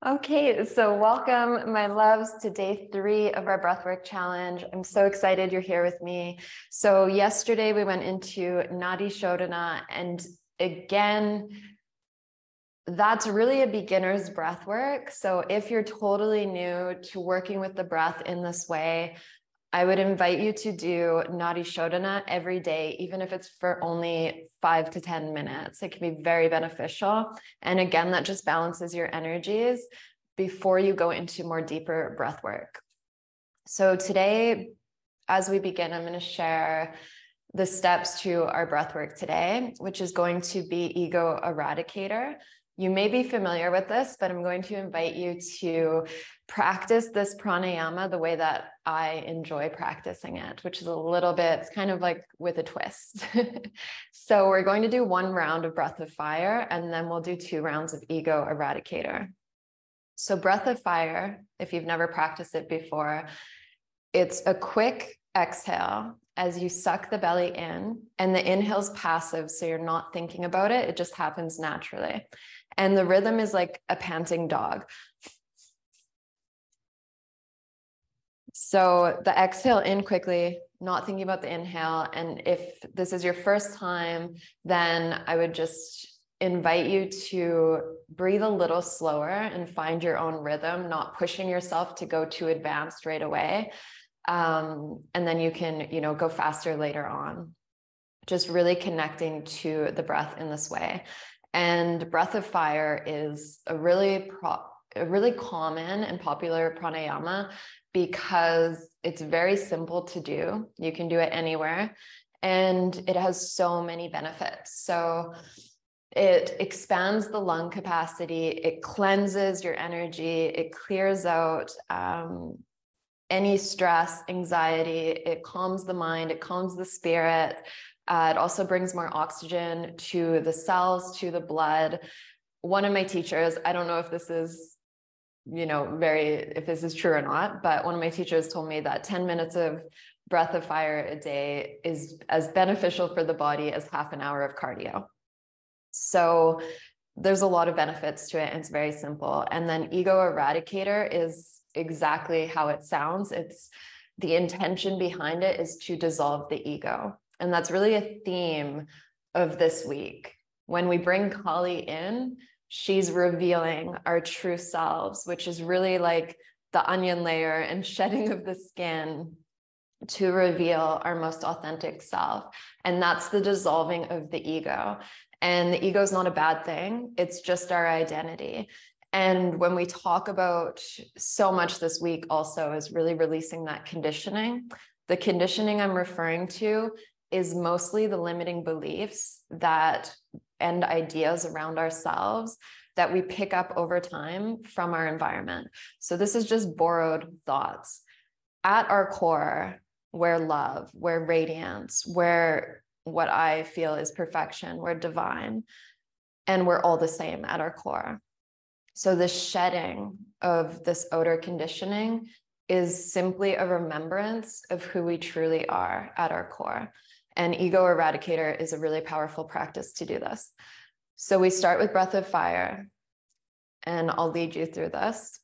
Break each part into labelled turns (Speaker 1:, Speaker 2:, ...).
Speaker 1: Okay, so welcome, my loves, to day 3 of our Breathwork Challenge. I'm so excited you're here with me. So yesterday we went into Nadi Shodhana, and again, that's really a beginner's breath work. So if you're totally new to working with the breath in this way, I would invite you to do Nadi Shodhana every day, even if it's for only 5 to 10 minutes. It can be very beneficial. And again, that just balances your energies before you go into more deeper breath work. So today, as we begin, I'm going to share the steps to our breath work today, which is going to be ego eradicator. You may be familiar with this, but I'm going to invite you to practice this pranayama the way that I enjoy practicing it, which is a little bit, it's kind of like with a twist. So we're going to do 1 round of breath of fire, and then we'll do 2 rounds of ego eradicator. So breath of fire, if you've never practiced it before, it's a quick exhale as you suck the belly in, and the inhale's passive, so you're not thinking about it. It just happens naturally. And the rhythm is like a panting dog. So the exhale in quickly, not thinking about the inhale. And if this is your first time, then I would just invite you to breathe a little slower and find your own rhythm, not pushing yourself to go too advanced right away. And then you can, go faster later on. Just really connecting to the breath in this way. And breath of fire is a really common and popular pranayama because it's very simple to do. You can do it anywhere, and it has so many benefits. So it expands the lung capacity, it cleanses your energy, it clears out any stress, anxiety, it calms the mind, it calms the spirit. It also brings more oxygen to the cells, to the blood. One of my teachers, I don't know if this is, if this is true or not, but one of my teachers told me that 10 minutes of breath of fire a day is as beneficial for the body as half an hour of cardio. So there's a lot of benefits to it, and it's very simple. And then ego eradicator is exactly how it sounds. It's the intention behind it is to dissolve the ego. And that's really a theme of this week. When we bring Kali in, she's revealing our true selves, which is really like the onion layer and shedding of the skin to reveal our most authentic self. And that's the dissolving of the ego. And the ego is not a bad thing. It's just our identity. And when we talk about so much this week also is really releasing that conditioning. The conditioning I'm referring to is mostly the limiting beliefs and ideas around ourselves that we pick up over time from our environment. So this is just borrowed thoughts. At our core, we're love, we're radiance, we're what I feel is perfection, we're divine, and we're all the same at our core. So the shedding of this outer conditioning is simply a remembrance of who we truly are at our core. And ego eradicator is a really powerful practice to do this. So we start with breath of fire, and I'll lead you through this.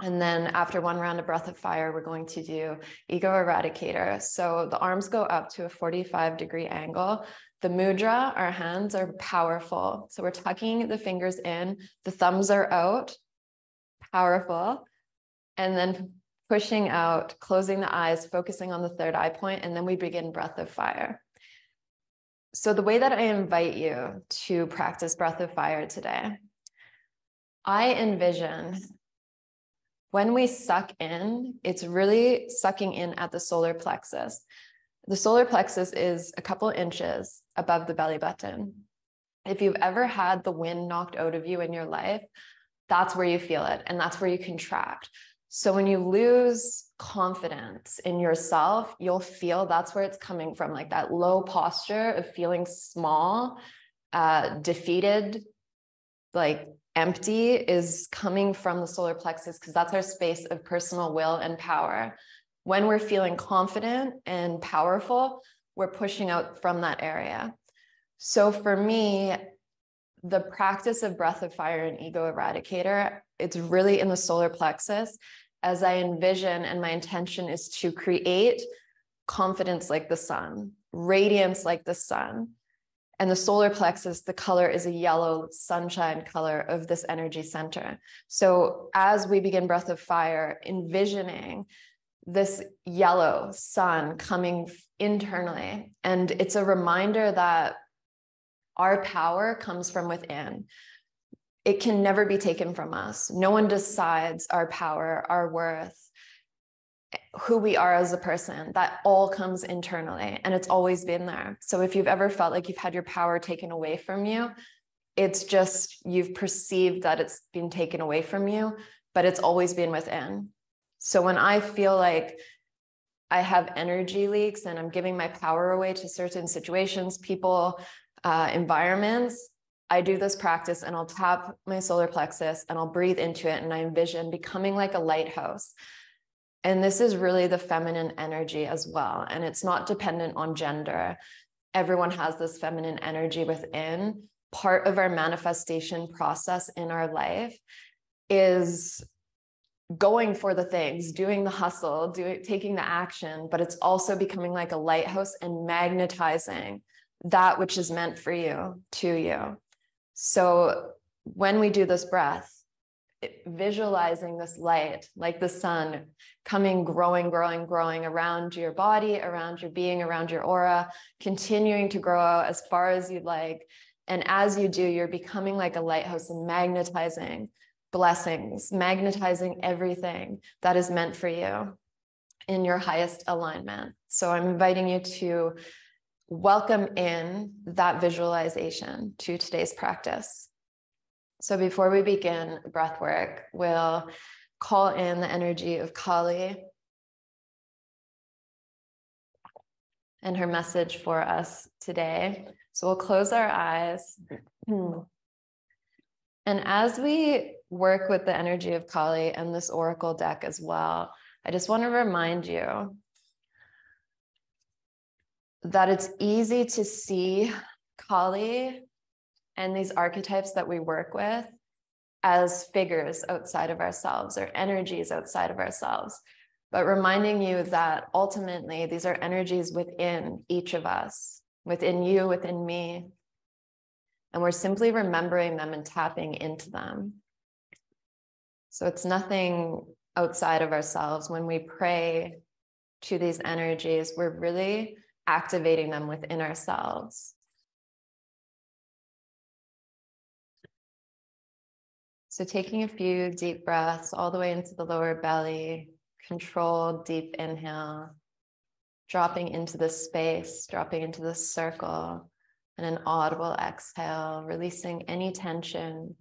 Speaker 1: And then after 1 round of breath of fire, we're going to do ego eradicator. So the arms go up to a 45-degree angle. The mudra, our hands, are powerful. So we're tucking the fingers in, the thumbs are out, powerful. And then pushing out, closing the eyes, focusing on the 3rd eye point, and then we begin breath of fire. So the way that I invite you to practice breath of fire today, I envision when we suck in, it's really sucking in at the solar plexus. The solar plexus is a couple inches above the belly button. If you've ever had the wind knocked out of you in your life, that's where you feel it, and that's where you contract. So when you lose confidence in yourself, you'll feel that's where it's coming from, like that low posture of feeling small, defeated, like empty, is coming from the solar plexus, because that's our space of personal will and power. When we're feeling confident and powerful, we're pushing out from that area. So for me, the practice of breath of fire and ego eradicator, it's really in the solar plexus, as I envision, and my intention is to create confidence like the sun, radiance like the sun. And the solar plexus, the color is a yellow sunshine color of this energy center. So as we begin breath of fire, envisioning this yellow sun coming internally. And it's a reminder that our power comes from within. It can never be taken from us. No one decides our power, our worth, who we are as a person. That all comes internally, and it's always been there. So if you've ever felt like you've had your power taken away from you, it's just you've perceived that it's been taken away from you, but it's always been within. So when I feel like I have energy leaks and I'm giving my power away to certain situations, people, environments, I do this practice and I'll tap my solar plexus and I'll breathe into it, and I envision becoming like a lighthouse. And this is really the feminine energy as well. And it's not dependent on gender. Everyone has this feminine energy within. Part of our manifestation process in our life is going for the things, doing the hustle, taking the action, but it's also becoming like a lighthouse and magnetizing that which is meant for you to you. So when we do this breath, visualizing this light, like the sun coming, growing around your body, around your being, around your aura, continuing to grow out as far as you'd like. And as you do, you're becoming like a lighthouse and magnetizing blessings, magnetizing everything that is meant for you in your highest alignment. So I'm inviting you to welcome in that visualization to today's practice. So before we begin breath work, we'll call in the energy of Kali and her message for us today. So we'll close our eyes. And as we work with the energy of Kali and this oracle deck as well, I just want to remind you that it's easy to see Kali and these archetypes that we work with as figures outside of ourselves or energies outside of ourselves, but reminding you that ultimately these are energies within each of us, within you, within me. And we're simply remembering them and tapping into them. So it's nothing outside of ourselves. When we pray to these energies, we're really activating them within ourselves. So taking a few deep breaths all the way into the lower belly, controlled deep inhale, dropping into the space, dropping into the circle, and an audible exhale, releasing any tension.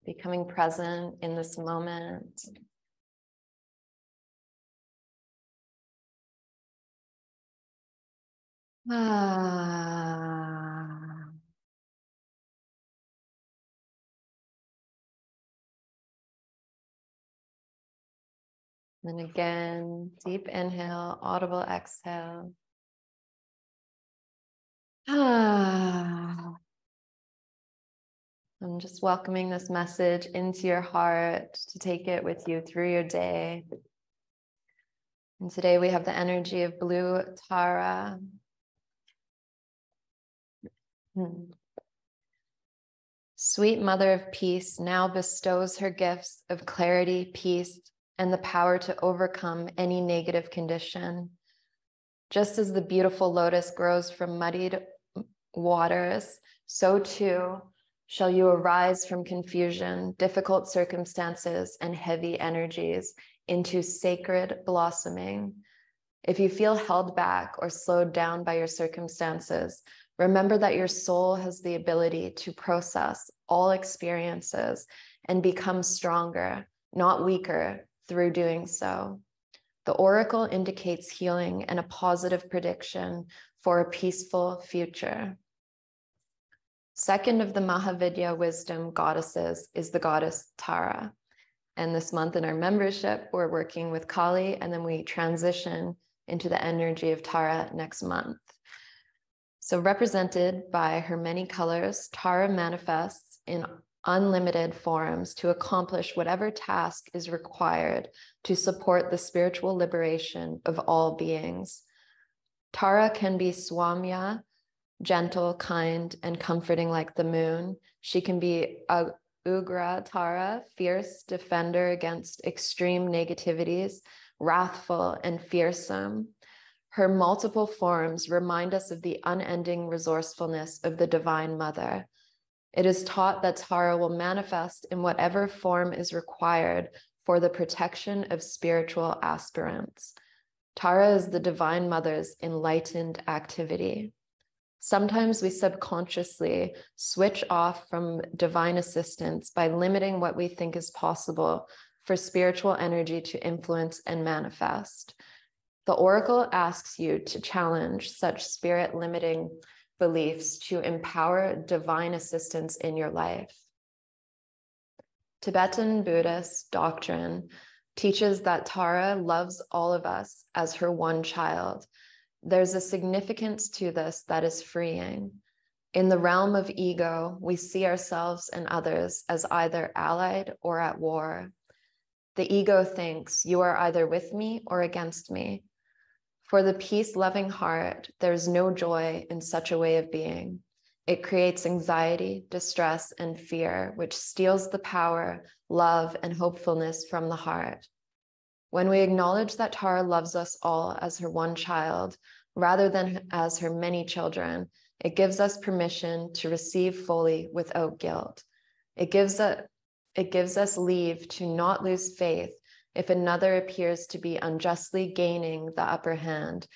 Speaker 1: Becoming present in this moment. And again, deep inhale, audible exhale. I'm just welcoming this message into your heart to take it with you through your day. And today we have the energy of blue Tara. Sweet Mother of Peace now bestows her gifts of clarity, peace, and the power to overcome any negative condition. Just as the beautiful lotus grows from muddied waters, so too shall you arise from confusion, difficult circumstances, and heavy energies into sacred blossoming. If you feel held back or slowed down by your circumstances, remember that your soul has the ability to process all experiences and become stronger, not weaker, through doing so. The oracle indicates healing and a positive prediction for a peaceful future. Second of the Mahavidya wisdom goddesses is the goddess Tara. And this month in our membership, we're working with Kali, and then we transition into the energy of Tara next month. So represented by her many colors, Tara manifests in unlimited forms to accomplish whatever task is required to support the spiritual liberation of all beings. Tara can be Swamya, gentle, kind, and comforting like the moon. She can be Ugra Tara, fierce defender against extreme negativities, wrathful and fearsome. Her multiple forms remind us of the unending resourcefulness of the Divine Mother. It is taught that Tara will manifest in whatever form is required for the protection of spiritual aspirants. Tara is the Divine Mother's enlightened activity. Sometimes we subconsciously switch off from divine assistance by limiting what we think is possible for spiritual energy to influence and manifest. The oracle asks you to challenge such spirit limiting beliefs to empower divine assistance in your life. Tibetan Buddhist doctrine teaches that Tara loves all of us as her one child. There's a significance to this that is freeing. In the realm of ego, we see ourselves and others as either allied or at war. The ego thinks you are either with me or against me. For the peace-loving heart, there's no joy in such a way of being. It creates anxiety, distress, and fear, which steals the power, love, and hopefulness from the heart. When we acknowledge that Tara loves us all as her one child, rather than as her many children, it gives us permission to receive fully without guilt. It gives us leave to not lose faith if another appears to be unjustly gaining the upper hand,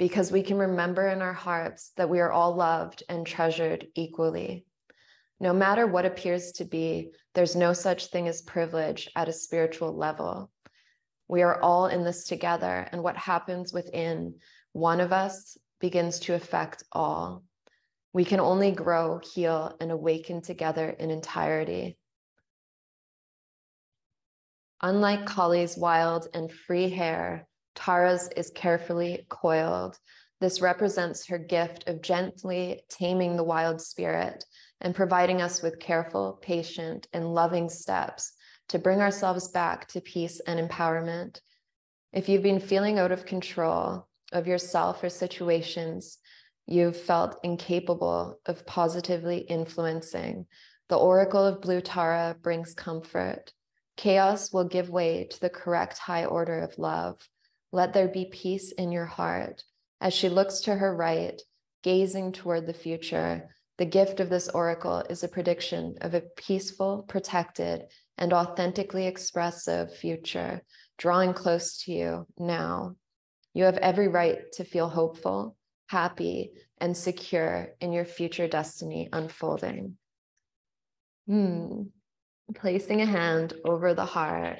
Speaker 1: because we can remember in our hearts that we are all loved and treasured equally. No matter what appears to be, there's no such thing as privilege at a spiritual level. We are all in this together, and what happens within one of us begins to affect all. We can only grow, heal, and awaken together in entirety. Unlike Kali's wild and free hair, Tara's is carefully coiled. This represents her gift of gently taming the wild spirit and providing us with careful, patient, and loving steps to bring ourselves back to peace and empowerment. If you've been feeling out of control of yourself or situations you've felt incapable of positively influencing, the Oracle of Blue Tara brings comfort. Chaos will give way to the correct high order of love. Let there be peace in your heart. As she looks to her right, gazing toward the future, the gift of this oracle is a prediction of a peaceful, protected, and authentically expressive future drawing close to you now. You have every right to feel hopeful, happy, and secure in your future destiny unfolding. Placing a hand over the heart.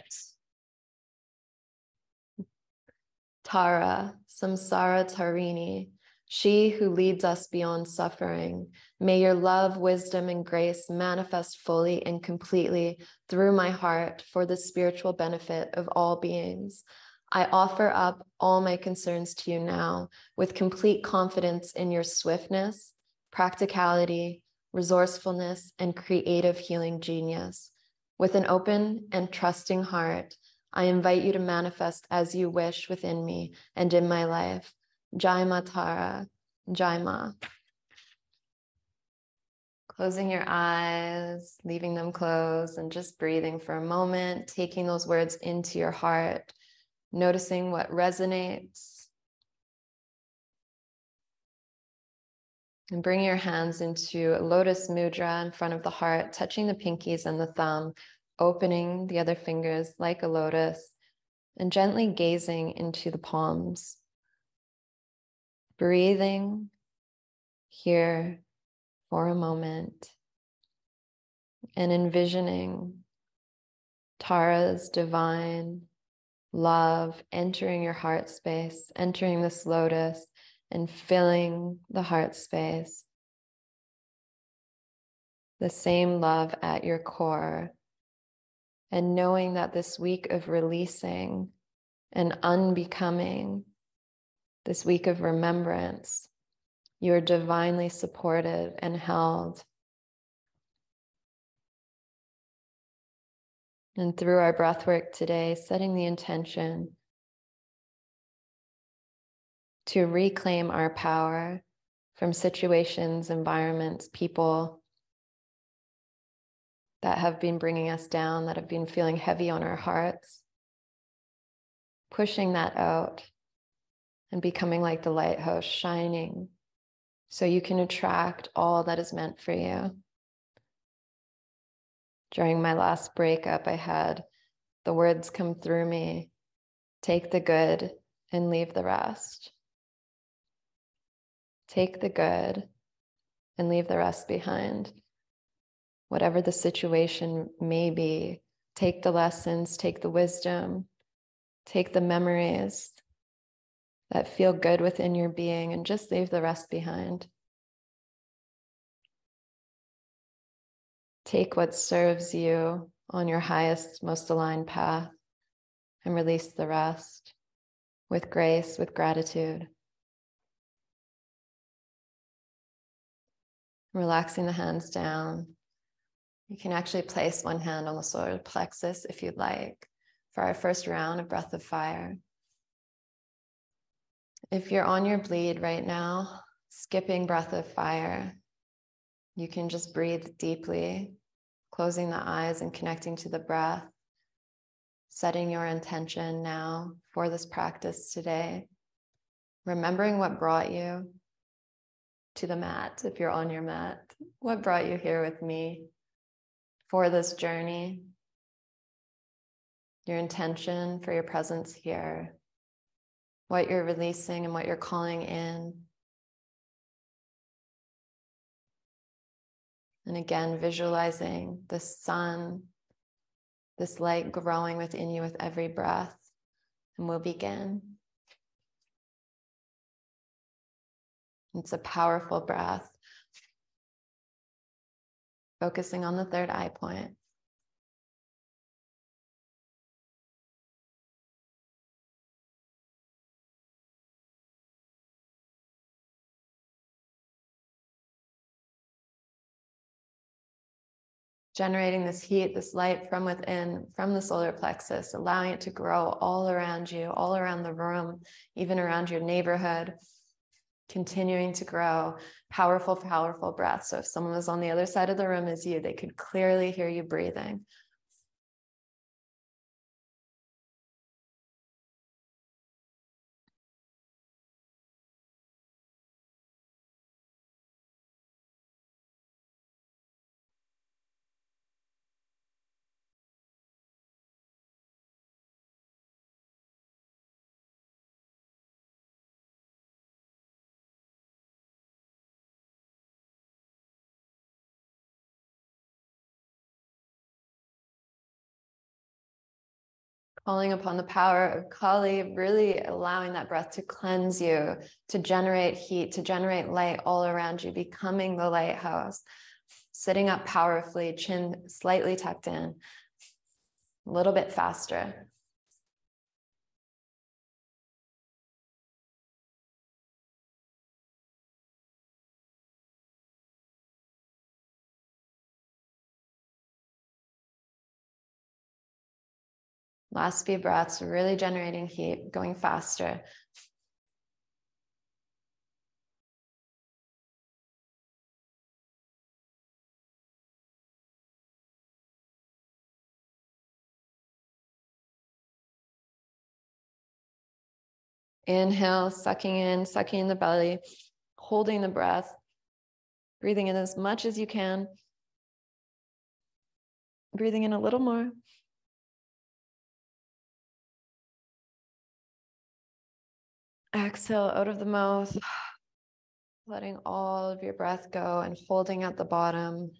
Speaker 1: Tara, Samsara Tarini, she who leads us beyond suffering. May your love, wisdom, and grace manifest fully and completely through my heart for the spiritual benefit of all beings. I offer up all my concerns to you now with complete confidence in your swiftness, practicality, resourcefulness, and creative healing genius. With an open and trusting heart, I invite you to manifest as you wish within me and in my life. Jai Ma Tara, Jai Ma. Closing your eyes, leaving them closed, and just breathing for a moment, taking those words into your heart, noticing what resonates. And bring your hands into a lotus mudra in front of the heart, touching the pinkies and the thumb, opening the other fingers like a lotus, and gently gazing into the palms. Breathing here for a moment and envisioning Tara's divine love entering your heart space, entering this lotus and filling the heart space. The same love at your core. And knowing that this week of releasing and unbecoming this week of remembrance, you are divinely supported and held. And through our breath work today, setting the intention to reclaim our power from situations, environments, people that have been bringing us down, that have been feeling heavy on our hearts, pushing that out and becoming like the lighthouse, shining so you can attract all that is meant for you. During my last breakup, I had the words come through me, take the good and leave the rest. Take the good and leave the rest behind. Whatever the situation may be, take the lessons, take the wisdom, take the memories that feel good within your being and just leave the rest behind. Take what serves you on your highest, most aligned path and release the rest with grace, with gratitude. Relaxing the hands down. You can actually place one hand on the solar plexus if you'd like for our first round of breath of fire. If you're on your bleed right now, skipping breath of fire, you can just breathe deeply, closing the eyes and connecting to the breath, setting your intention now for this practice today, remembering what brought you to the mat, if you're on your mat, what brought you here with me for this journey, your intention for your presence here, what you're releasing and what you're calling in. And again, visualizing the sun, this light growing within you with every breath. And we'll begin. It's a powerful breath. Focusing on the third eye point. Generating this heat, this light from within, from the solar plexus, allowing it to grow all around you, all around the room, even around your neighborhood, continuing to grow. Powerful, powerful breath. So if someone was on the other side of the room as you, they could clearly hear you breathing. Calling upon the power of Kali, really allowing that breath to cleanse you, to generate heat, to generate light all around you, becoming the lighthouse, sitting up powerfully, chin slightly tucked in, a little bit faster. Last few breaths, really generating heat, going faster. Inhale, sucking in the belly, holding the breath, breathing in as much as you can. Breathing in a little more. Exhale out of the mouth, letting all of your breath go and holding at the bottom.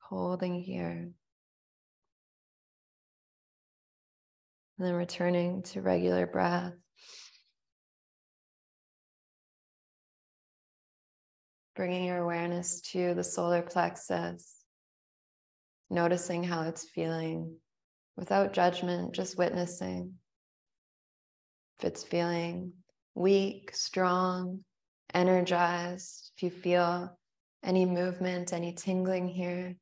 Speaker 1: Holding here. And then returning to regular breath. Bringing your awareness to the solar plexus. Noticing how it's feeling without judgment, just witnessing. If it's feeling weak, strong, energized, if you feel any movement, any tingling here.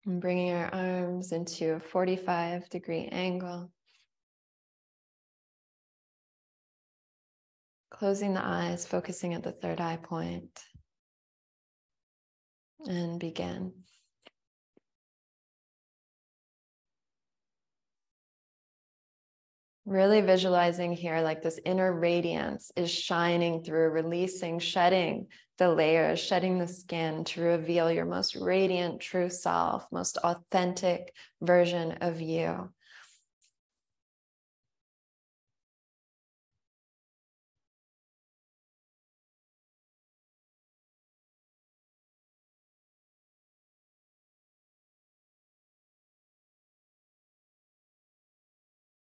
Speaker 1: And bringing our arms into a 45-degree angle. Closing the eyes, focusing at the third eye point. And begin. Really visualizing here like this inner radiance is shining through, releasing, shedding the layers, shedding the skin to reveal your most radiant, true self, most authentic version of you.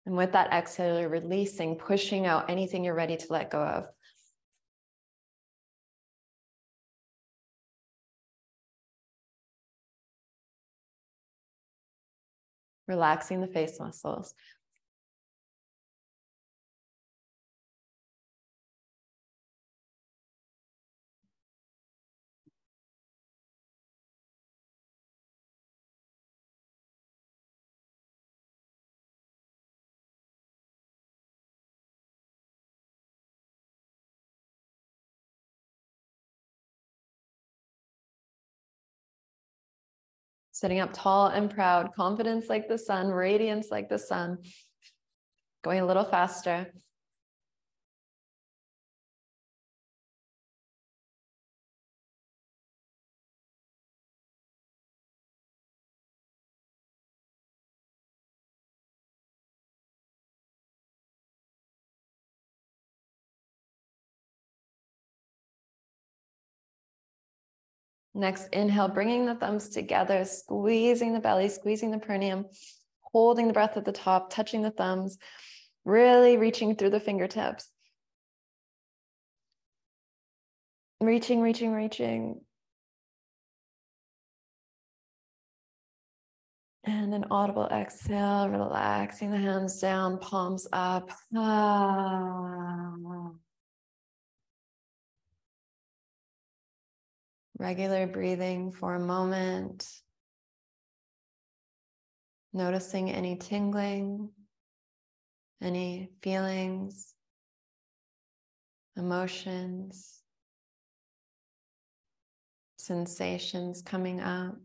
Speaker 1: And with that exhale, you're releasing, pushing out anything you're ready to let go of. Relaxing the face muscles. Sitting up tall and proud, confidence like the sun, radiance like the sun. Going a little faster. Next, inhale, bringing the thumbs together, squeezing the belly, squeezing the perineum, holding the breath at the top, touching the thumbs, really reaching through the fingertips. Reaching, reaching, reaching. And an audible exhale, relaxing the hands down, palms up. Regular breathing for a moment. Noticing any tingling, any feelings, emotions, sensations coming up.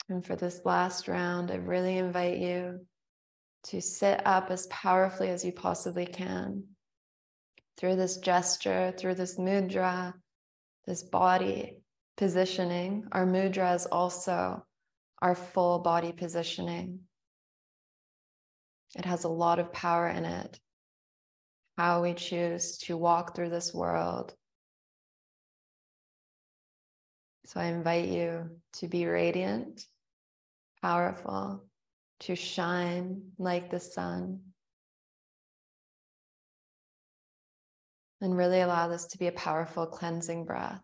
Speaker 1: And for this last round, I really invite you to sit up as powerfully as you possibly can through this gesture, through this mudra, this body positioning. Our mudra is also our full body positioning. It has a lot of power in it. How we choose to walk through this world. So I invite you to be radiant, powerful, to shine like the sun. And really allow this to be a powerful cleansing breath.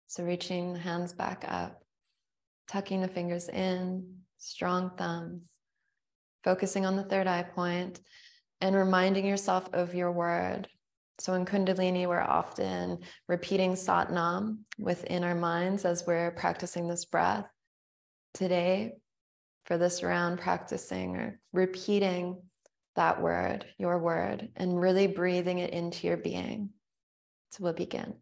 Speaker 1: So reaching the hands back up, tucking the fingers in, strong thumbs, focusing on the third eye point, and reminding yourself of your word. So in Kundalini, we're often repeating Satnam within our minds as we're practicing this breath. Today, for this round, practicing or repeating that word, your word, and really breathing it into your being. So we'll begin.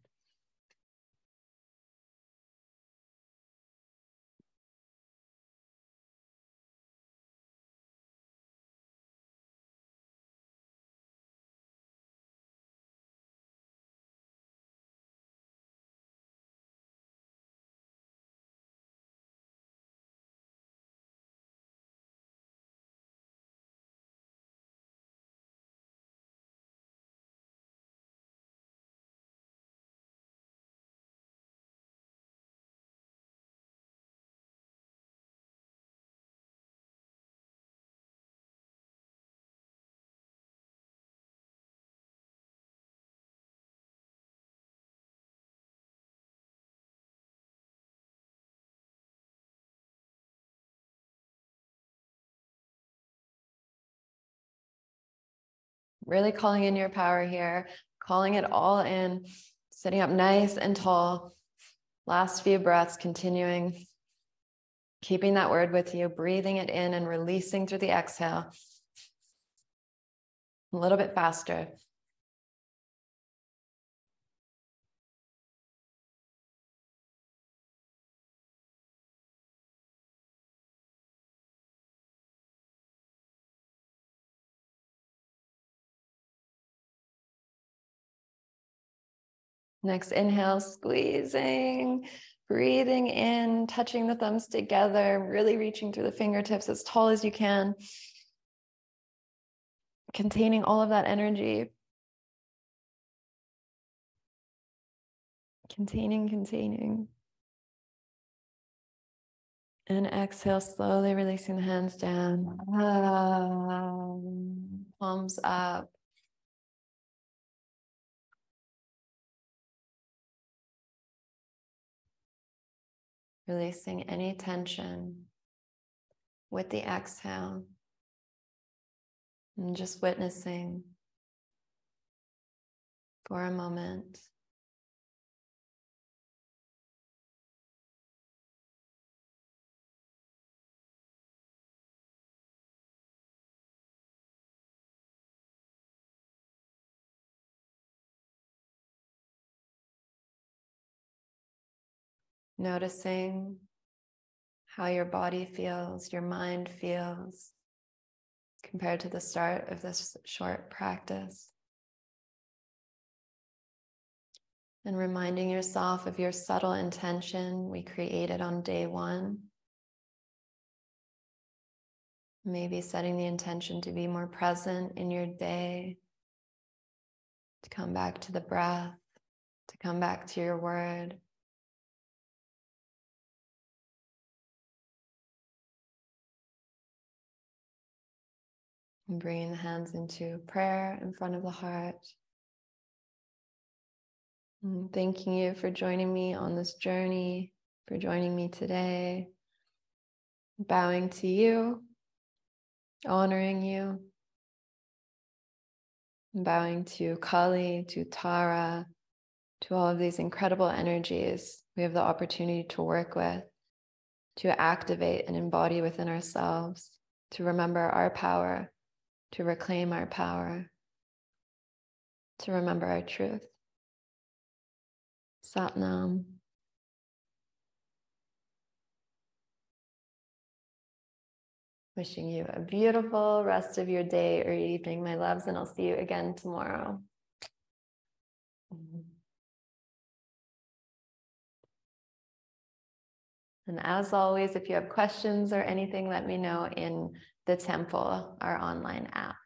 Speaker 1: Really calling in your power here, calling it all in, sitting up nice and tall. Last few breaths, continuing, keeping that word with you, breathing it in and releasing through the exhale. A little bit faster. Next inhale, squeezing, breathing in, touching the thumbs together, really reaching through the fingertips as tall as you can. Containing all of that energy. Containing. And exhale, slowly releasing the hands down. Palms up. Releasing any tension with the exhale. And just witnessing for a moment. Noticing how your body feels, your mind feels compared to the start of this short practice. And reminding yourself of your subtle intention we created on day one. Maybe setting the intention to be more present in your day, to come back to the breath, to come back to your word. And bringing the hands into prayer in front of the heart. And thanking you for joining me on this journey, for joining me today. Bowing to you, honoring you. Bowing to Kali, to Tara, to all of these incredible energies we have the opportunity to work with, to activate and embody within ourselves, to remember our power, to reclaim our power, to remember our truth. Satnam. Wishing you a beautiful rest of your day or evening, my loves, and I'll see you again tomorrow. And as always, if you have questions or anything, let me know in the temple, our online app.